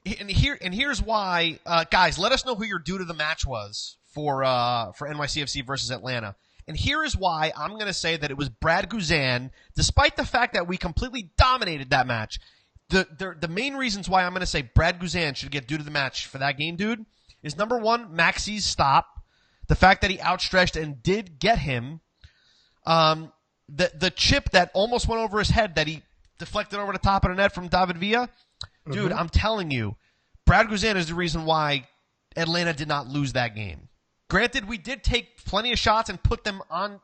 and here's why, guys. Let us know who your dude of the match was for NYCFC versus Atlanta. And here is why I'm going to say that it was Brad Guzan, despite the fact that we completely dominated that match. The main reasons why I'm going to say Brad Guzan should get dude of the match for that game, dude, is number one, Maxi's stop, the fact that he outstretched and did get him, the chip that almost went over his head that he deflected over the top of the net from David Villa. Dude, I'm telling you, Brad Guzan is the reason why Atlanta did not lose that game. Granted, we did take plenty of shots and put them on,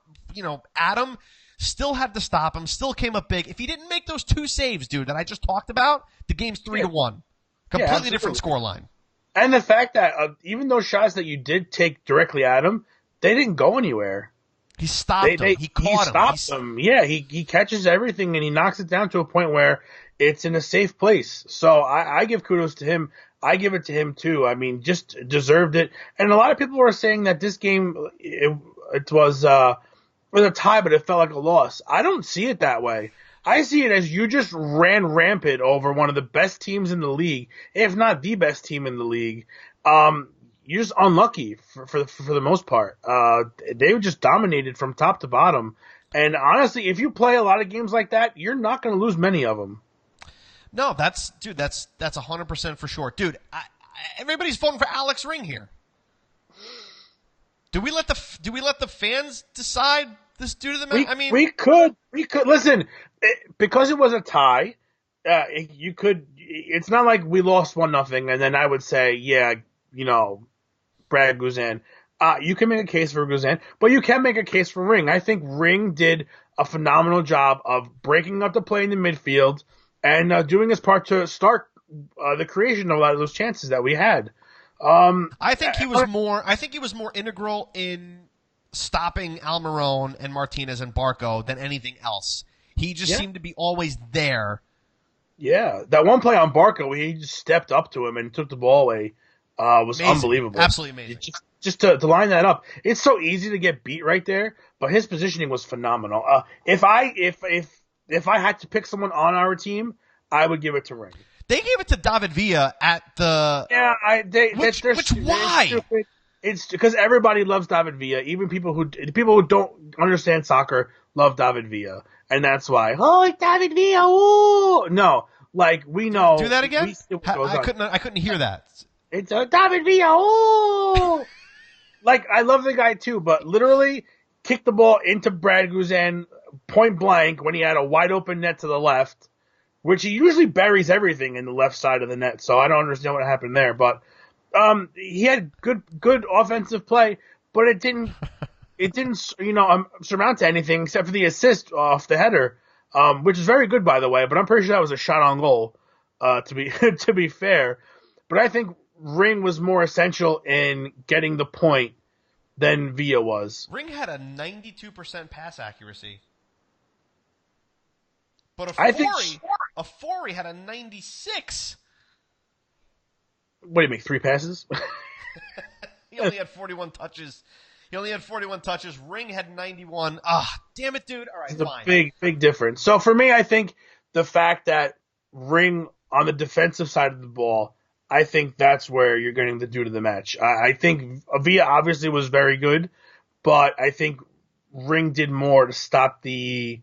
Adam still had to stop him, still came up big. If he didn't make those 2 saves, dude, that I just talked about, the game's 3-1. Completely different scoreline. And the fact that even those shots that you did take directly at him, they didn't go anywhere. He stopped him. He caught him. He stopped him. Yeah, he catches everything and he knocks it down to a point where it's in a safe place. So I give kudos to him. I give it to him too. I mean, just deserved it. And a lot of people were saying that this game it was a tie, but it felt like a loss. I don't see it that way. I see it as you just ran rampant over one of the best teams in the league, if not the best team in the league. You're just unlucky for the most part. They were just dominated from top to bottom. And honestly, if you play a lot of games like that, you're not going to lose many of them. No, that's 100% for sure, dude. Everybody's voting for Alex Ring here. Do we let the fans decide this due to the match? I mean, we could listen because it was a tie. You could. It's not like we lost 1-0, and then I would say, yeah, Brad Guzan. You can make a case for Guzan, but you can make a case for Ring. I think Ring did a phenomenal job of breaking up the play in the midfield and doing his part to start the creation of a lot of those chances that we had. I think he was more integral in stopping Almiron and Martinez and Barco than anything else. He just seemed to be always there. Yeah, that one play on Barco where he just stepped up to him and took the ball away was amazing. Unbelievable. Absolutely amazing. Just to line that up, it's so easy to get beat right there, but his positioning was phenomenal. If I had to pick someone on our team, I would give it to Ring. They gave it to David Villa at the why? It's because everybody loves David Villa. Even people who don't understand soccer love David Villa, and that's why. Oh, David Villa! Ooh! No, like we know. Do that again? I couldn't hear that. It's David Villa! Ooh! Like I love the guy too, but literally kicked the ball into Brad Guzan point blank when he had a wide open net to the left, which he usually buries everything in the left side of the net. So I don't understand what happened there, but. He had good offensive play, but it didn't surmount to anything except for the assist off the header, which is very good by the way. But I'm pretty sure that was a shot on goal, to be fair. But I think Ring was more essential in getting the point than Villa was. Ring had a 92% pass accuracy, but Afori had a 96. What do you make? 3 passes? He only had 41 touches. Ring had 91. Damn it, dude. All right, fine. It's a big difference. So for me, I think the fact that Ring on the defensive side of the ball, I think that's where you're getting the due to the match. I think Villa obviously was very good, but I think Ring did more to stop the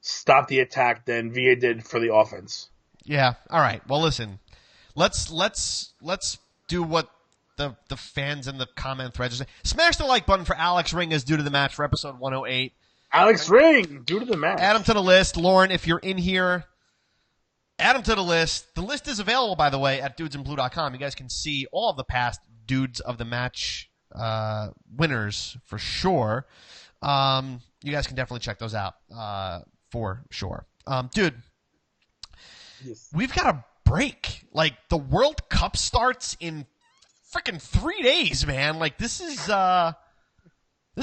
attack than Villa did for the offense. Yeah. All right. Well, listen. Let's do what the fans in the comment threads are saying. Smash the like button for Alex Ring as due to the match for episode 108. Alex Ring, due to the match. Add him to the list. Lauren, if you're in here, add him to the list. The list is available, by the way, at dudesandblue.com. You guys can see all of the past Dudes of the Match winners for sure. You guys can definitely check those out for sure. Dude, yes. We've got a break. Like, the World Cup starts in freaking 3 days, man. Like, this is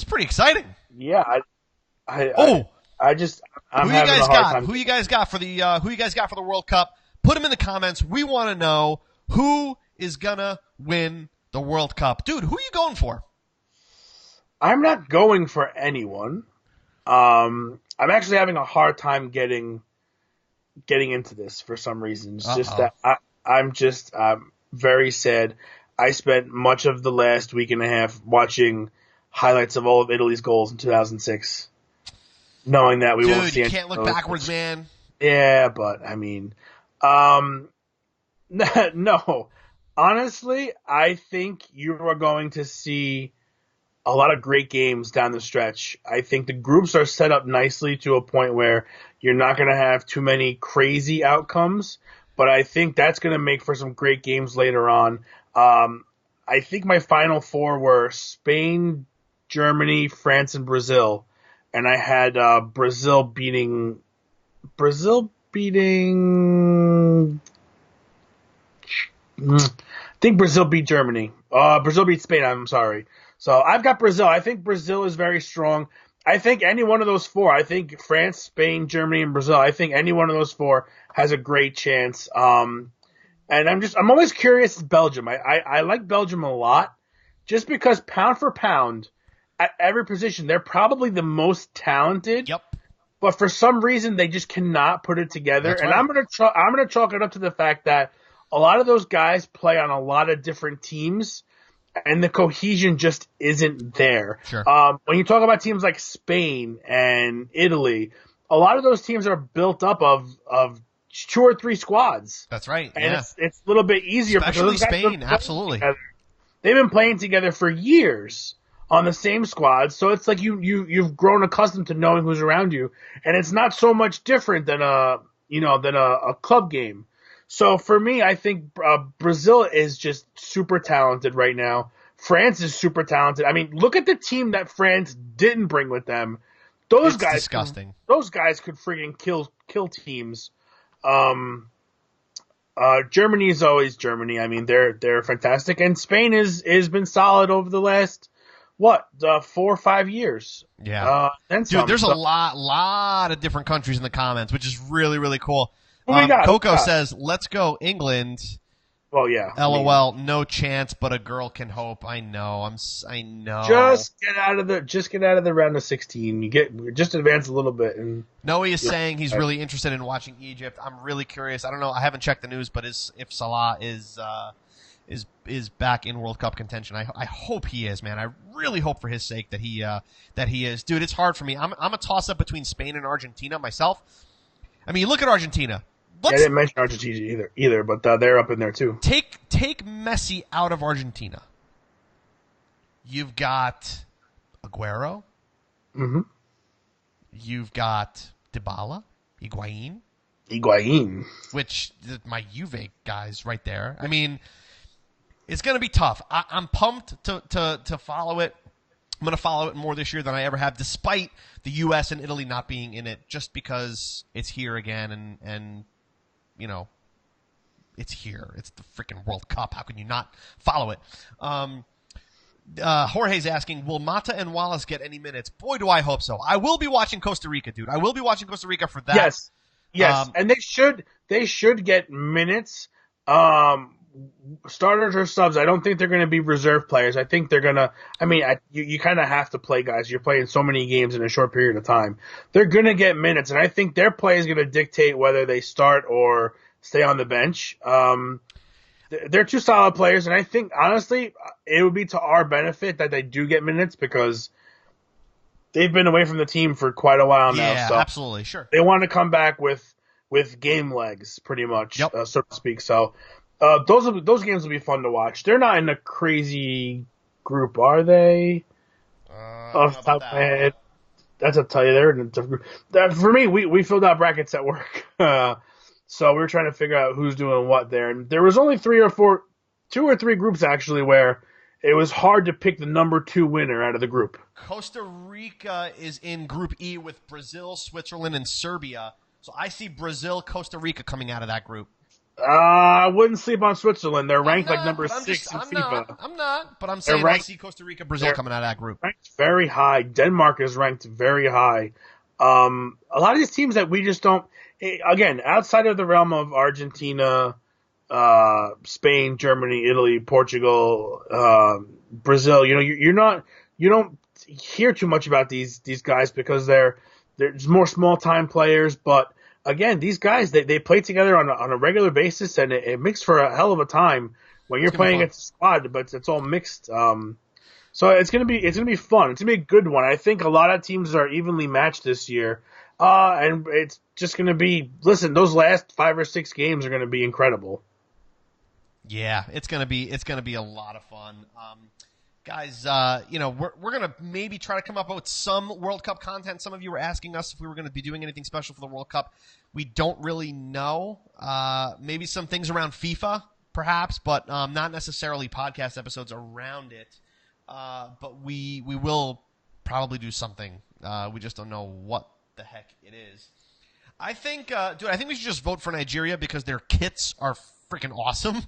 pretty exciting. Yeah. I'm who you guys got for the World Cup? Put them in the comments. We want to know who is gonna win the World Cup. Dude, who are you going for? I'm not going for anyone. I'm actually having a hard time getting into this for some reason. It's just that I'm very sad. I spent much of the last week and a half watching highlights of all of Italy's goals in 2006, knowing that we won't see. You can't look backwards, man. Yeah, but I mean, no. Honestly, I think you are going to see a lot of great games down the stretch. I think the groups are set up nicely to a point where you're not going to have too many crazy outcomes, but I think that's going to make for some great games later on. I think my final four were Spain, Germany, France, and Brazil, and I had Brazil beating. I think Brazil beat Germany. Brazil beat Spain. I'm sorry. So I've got Brazil. I think Brazil is very strong. I think any one of those four, I think France, Spain, Germany, and Brazil, I think any one of those four has a great chance. And I'm always curious with Belgium. I like Belgium a lot just because pound for pound at every position, they're probably the most talented. Yep. but for some reason they just cannot put it together. That's And right. I'm gonna chalk it up to the fact that a lot of those guys play on a lot of different teams, and the cohesion just isn't there. Sure. When you talk about teams like Spain and Italy, a lot of those teams are built up of 2 or 3 squads. That's right. And Yeah. it's a little bit easier Especially because those guys Spain, have been playing absolutely. together. They've been playing together for years on the same squad, so it's like you've grown accustomed to knowing who's around you, and it's not so much different than a club game. So for me, I think Brazil is just super talented right now. France is super talented. I mean, look at the team that France didn't bring with them. Those It's guys, disgusting. Those guys could friggin' kill teams. Germany is always Germany. I mean, they're fantastic, and Spain has been solid over the last 4 or 5 years. Yeah. And Dude, there's so, a lot of different countries in the comments, which is really, really cool. Who we got? Coco says, "Let's go England." Well, yeah. LOL, no chance, but a girl can hope. I know. I know. Just get out of the round of 16. Just advance a little bit, and Noe is saying he's really interested in watching Egypt. I'm really curious. I don't know. I haven't checked the news, but if Salah is back in World Cup contention, I hope he is, man. I really hope for his sake that he is. Dude, it's hard for me. I'm a toss up between Spain and Argentina myself. I mean, you look at Argentina. I didn't mention Argentina either, but they're up in there too. Take Messi out of Argentina. You've got Aguero. Mm-hmm. You've got Dybala, Higuain, which my Juve guys right there. I mean, it's going to be tough. I'm pumped to follow it. I'm going to follow it more this year than I ever have, despite the U.S. and Italy not being in it, just because it's here again and you know, it's here. It's the freaking World Cup. How can you not follow it? Jorge's asking, will Mata and Wallace get any minutes? Boy, do I hope so. I will be watching Costa Rica, dude. I will be watching Costa Rica for that. Yes, and they should get minutes. Starters or subs. I don't think they're going to be reserve players. I think they're going to. I mean, you kind of have to play guys. You're playing so many games in a short period of time. They're going to get minutes, and I think their play is going to dictate whether they start or stay on the bench. They're 2 solid players, and I think honestly, it would be to our benefit that they do get minutes because they've been away from the team for quite a while now. Yeah, so absolutely, sure. They want to come back with game legs, pretty much, Yep. so to speak. So. Those games will be fun to watch. They're not in a crazy group, are they? Off the top of my head, that's a tell you they're in a tough group. For me, we filled out brackets at work, so we were trying to figure out who's doing what there. And there was only 2 or 3 groups actually where it was hard to pick the number 2 winner out of the group. Costa Rica is in Group E with Brazil, Switzerland, and Serbia. So I see Brazil, Costa Rica coming out of that group. I wouldn't sleep on Switzerland. They're ranked like number 6 in FIFA. I'm not, but I'm saying I see Costa Rica, Brazil coming out of that group. Ranked very high. Denmark is ranked very high. A lot of these teams that we just don't. Again, outside of the realm of Argentina, Spain, Germany, Italy, Portugal, Brazil. You don't hear too much about these guys because they're more small time players, but. Again, these guys they play together on a regular basis, and it makes for a hell of a time when you're playing against a squad. But it's all mixed, so it's gonna be fun. It's gonna be a good one. I think a lot of teams are evenly matched this year, and it's just gonna be. Listen, those last 5 or 6 games are gonna be incredible. Yeah, it's gonna be a lot of fun. Guys, we're going to maybe try to come up with some World Cup content. Some of you were asking us if we were going to be doing anything special for the World Cup. We don't really know. Maybe some things around FIFA, perhaps, but not necessarily podcast episodes around it. But we will probably do something. We just don't know what the heck it is. I think we should just vote for Nigeria because their kits are freaking awesome.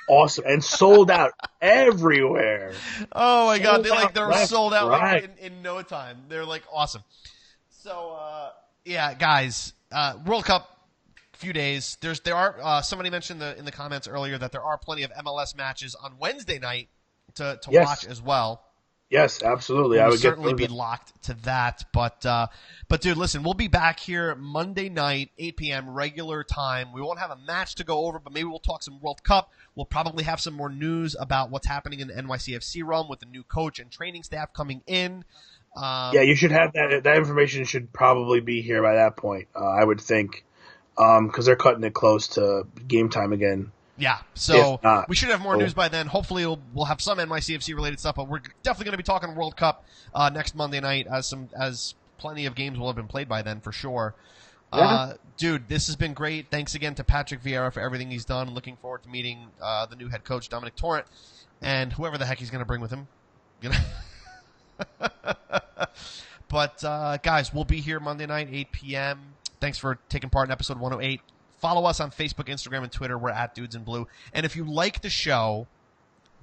Awesome and sold out everywhere. Oh my god, they're sold out right. in no time. They're like awesome. So yeah, guys, World Cup, few days. There are somebody mentioned in the comments earlier that there are plenty of MLS matches on Wednesday night to watch as well. Yes, absolutely. We'll I would certainly get be locked to that. But dude, listen, we'll be back here Monday night, 8 p.m. regular time. We won't have a match to go over, but maybe we'll talk some World Cup. We'll probably have some more news about what's happening in the NYCFC realm with the new coach and training staff coming in. Yeah, you should have that. That information should probably be here by that point, I would think, because they're cutting it close to game time again. Yeah, so If not, we should have more news by then. Hopefully, we'll have some NYCFC related stuff, but we're definitely going to be talking World Cup next Monday night, as plenty of games will have been played by then for sure. Yeah. Dude, this has been great. Thanks again to Patrick Vieira for everything he's done. Looking forward to meeting the new head coach, Dominic Torrent, and whoever the heck he's going to bring with him. You know? But guys, we'll be here Monday night, 8 p.m. Thanks for taking part in episode 108. Follow us on Facebook, Instagram, and Twitter. We're at Dudes in Blue. And if you like the show,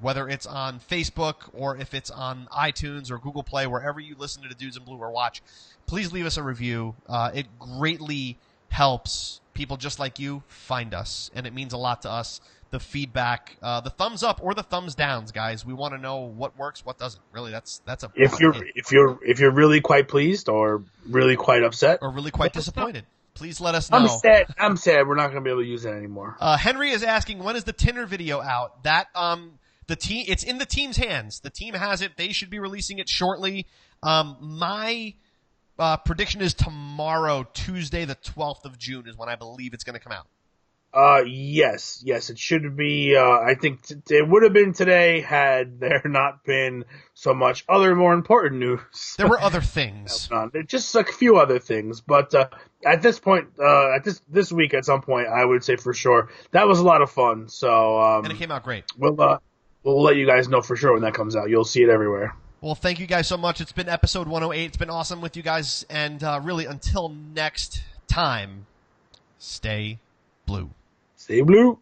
whether it's on Facebook or if it's on iTunes or Google Play, wherever you listen to the Dudes in Blue or watch, please leave us a review. It greatly helps people just like you find us, and it means a lot to us. The feedback, the thumbs up or the thumbs downs, guys. We want to know what works, what doesn't. Really, that's a if you're really quite pleased or really quite upset or really quite disappointed. Please let us know. I'm sad. We're not going to be able to use that anymore. Henry is asking, when is the Tinner video out? That the team, it's in the team's hands. The team has it. They should be releasing it shortly. My prediction is tomorrow, Tuesday, the 12th of June, is when I believe it's going to come out. Yes, it should be. I think it would have been today had there not been so much other more important news. There were other things. Just a few other things, but at this point, at this week, at some point, I would say for sure that was a lot of fun. So and it came out great. We'll let you guys know for sure when that comes out. You'll see it everywhere. Well, thank you guys so much. It's been episode 108. It's been awesome with you guys, and really until next time, stay blue. Stay blue.